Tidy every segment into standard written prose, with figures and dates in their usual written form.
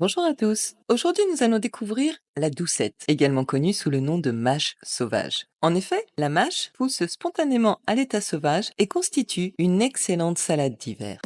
Bonjour à tous. Aujourd'hui, nous allons découvrir la doucette, également connue sous le nom de mâche sauvage. En effet, la mâche pousse spontanément à l'état sauvage et constitue une excellente salade d'hiver.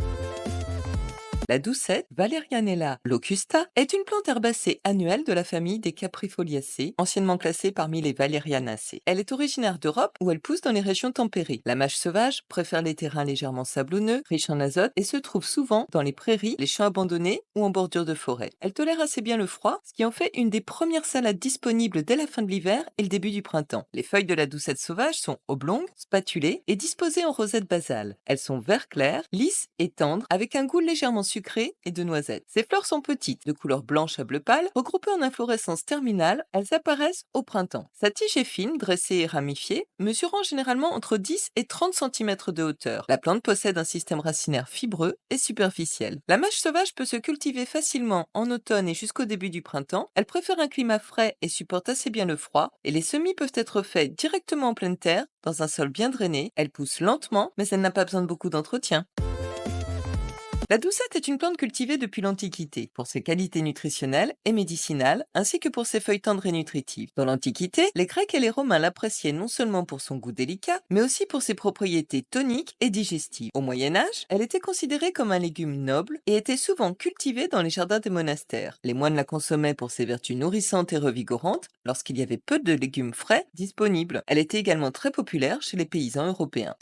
La doucette, Valerianella locusta, est une plante herbacée annuelle de la famille des Caprifoliacées, anciennement classée parmi les Valerianacées. Elle est originaire d'Europe où elle pousse dans les régions tempérées. La mâche sauvage préfère les terrains légèrement sablonneux, riches en azote et se trouve souvent dans les prairies, les champs abandonnés ou en bordure de forêt. Elle tolère assez bien le froid, ce qui en fait une des premières salades disponibles dès la fin de l'hiver et le début du printemps. Les feuilles de la doucette sauvage sont oblongues, spatulées et disposées en rosette basale. Elles sont vert clair, lisses et tendres, avec un goût légèrement sucré et de noisettes. Ces fleurs sont petites, de couleur blanche à bleu pâle, regroupées en inflorescences terminales, elles apparaissent au printemps. Sa tige est fine, dressée et ramifiée, mesurant généralement entre 10 et 30 cm de hauteur. La plante possède un système racinaire fibreux et superficiel. La mâche sauvage peut se cultiver facilement en automne et jusqu'au début du printemps. Elle préfère un climat frais et supporte assez bien le froid, et les semis peuvent être faits directement en pleine terre, dans un sol bien drainé. Elle pousse lentement, mais elle n'a pas besoin de beaucoup d'entretien. La doucette est une plante cultivée depuis l'Antiquité, pour ses qualités nutritionnelles et médicinales, ainsi que pour ses feuilles tendres et nutritives. Dans l'Antiquité, les Grecs et les Romains l'appréciaient non seulement pour son goût délicat, mais aussi pour ses propriétés toniques et digestives. Au Moyen Âge, elle était considérée comme un légume noble et était souvent cultivée dans les jardins des monastères. Les moines la consommaient pour ses vertus nourrissantes et revigorantes, lorsqu'il y avait peu de légumes frais disponibles. Elle était également très populaire chez les paysans européens.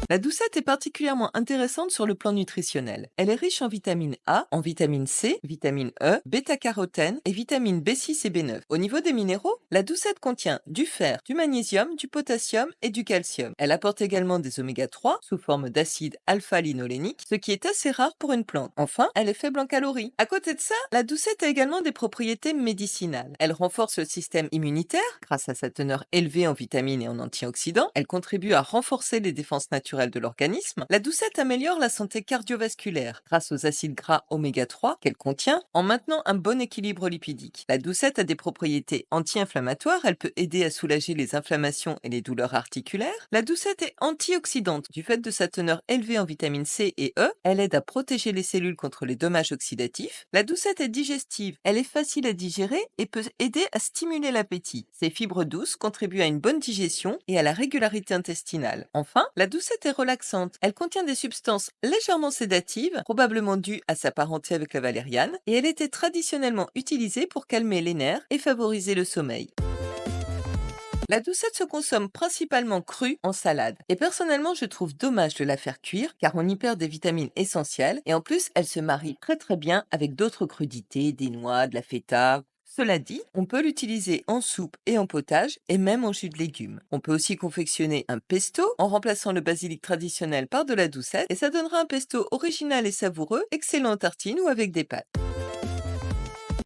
La doucette est particulièrement intéressante sur le plan nutritionnel. Elle est riche en vitamine A, en vitamine C, vitamine E, bêta-carotène et vitamine B6 et B9. Au niveau des minéraux, la doucette contient du fer, du magnésium, du potassium et du calcium. Elle apporte également des oméga 3 sous forme d'acide alpha-linolénique, ce qui est assez rare pour une plante. Enfin, elle est faible en calories. À côté de ça, la doucette a également des propriétés médicinales. Elle renforce le système immunitaire grâce à sa teneur élevée en vitamines et en antioxydants. Elle contribue à renforcer les défenses naturelles de l'organisme. La doucette améliore la santé cardiovasculaire grâce aux acides gras oméga 3 qu'elle contient en maintenant un bon équilibre lipidique. La doucette a des propriétés anti-inflammatoires. Elle peut aider à soulager les inflammations et les douleurs articulaires. La doucette est antioxydante du fait de sa teneur élevée en vitamine C et E. Elle aide à protéger les cellules contre les dommages oxydatifs. La doucette est digestive. Elle est facile à digérer et peut aider à stimuler l'appétit. Ses fibres douces contribuent à une bonne digestion et à la régularité intestinale. Enfin, la doucette est relaxante. Elle contient des substances légèrement sédatives, probablement dues à sa parenté avec la valériane, et elle était traditionnellement utilisée pour calmer les nerfs et favoriser le sommeil. La doucette se consomme principalement crue en salade. Et personnellement, je trouve dommage de la faire cuire car on y perd des vitamines essentielles et en plus, elle se marie très bien avec d'autres crudités, des noix, de la feta. Cela dit, on peut l'utiliser en soupe et en potage et même en jus de légumes. On peut aussi confectionner un pesto en remplaçant le basilic traditionnel par de la doucette et ça donnera un pesto original et savoureux, excellent en tartine ou avec des pâtes.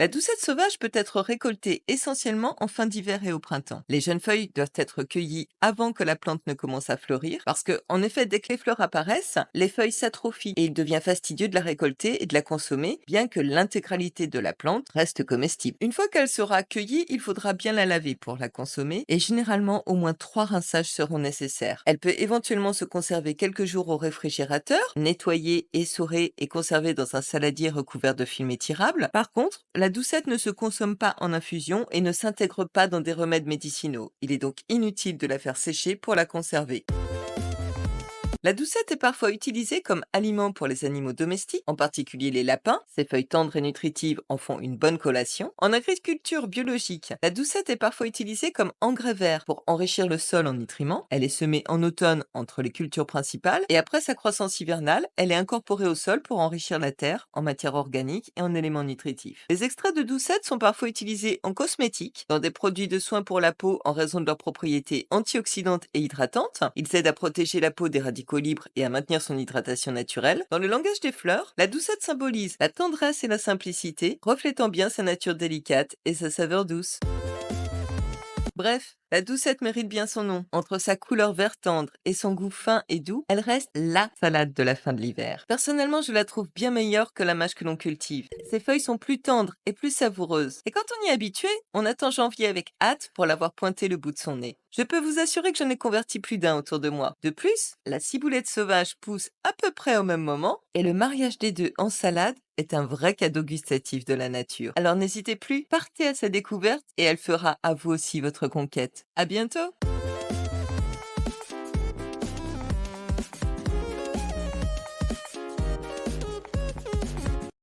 La doucette sauvage peut être récoltée essentiellement en fin d'hiver et au printemps. Les jeunes feuilles doivent être cueillies avant que la plante ne commence à fleurir parce que, en effet, dès que les fleurs apparaissent, les feuilles s'atrophient et il devient fastidieux de la récolter et de la consommer, bien que l'intégralité de la plante reste comestible. Une fois qu'elle sera cueillie, il faudra bien la laver pour la consommer et généralement au moins 3 rinçages seront nécessaires. Elle peut éventuellement se conserver quelques jours au réfrigérateur, nettoyée, essorée et conservée dans un saladier recouvert de film étirable. Par contre, la doucette ne se consomme pas en infusion et ne s'intègre pas dans des remèdes médicinaux. Il est donc inutile de la faire sécher pour la conserver. La doucette est parfois utilisée comme aliment pour les animaux domestiques, en particulier les lapins. Ses feuilles tendres et nutritives en font une bonne collation. En agriculture biologique, la doucette est parfois utilisée comme engrais vert pour enrichir le sol en nutriments. Elle est semée en automne entre les cultures principales et après sa croissance hivernale, elle est incorporée au sol pour enrichir la terre en matière organique et en éléments nutritifs. Les extraits de doucette sont parfois utilisés en cosmétique, dans des produits de soins pour la peau en raison de leurs propriétés antioxydantes et hydratantes. Ils aident à protéger la peau des radicaux libres et à maintenir son hydratation naturelle. Dans le langage des fleurs, la doucette symbolise la tendresse et la simplicité, reflétant bien sa nature délicate et sa saveur douce. Bref, La doucette mérite bien son nom. Entre sa couleur vert tendre et son goût fin et doux, elle reste LA salade de la fin de l'hiver. Personnellement, je la trouve bien meilleure que la mâche que l'on cultive. Ses feuilles sont plus tendres et plus savoureuses. Et quand on y est habitué, on attend janvier avec hâte pour la voir pointer le bout de son nez. Je peux vous assurer que j'en ai converti plus d'un autour de moi. De plus, la ciboulette sauvage pousse à peu près au même moment et le mariage des deux en salade est un vrai cadeau gustatif de la nature. Alors n'hésitez plus, partez à sa découverte et elle fera à vous aussi votre conquête. À bientôt!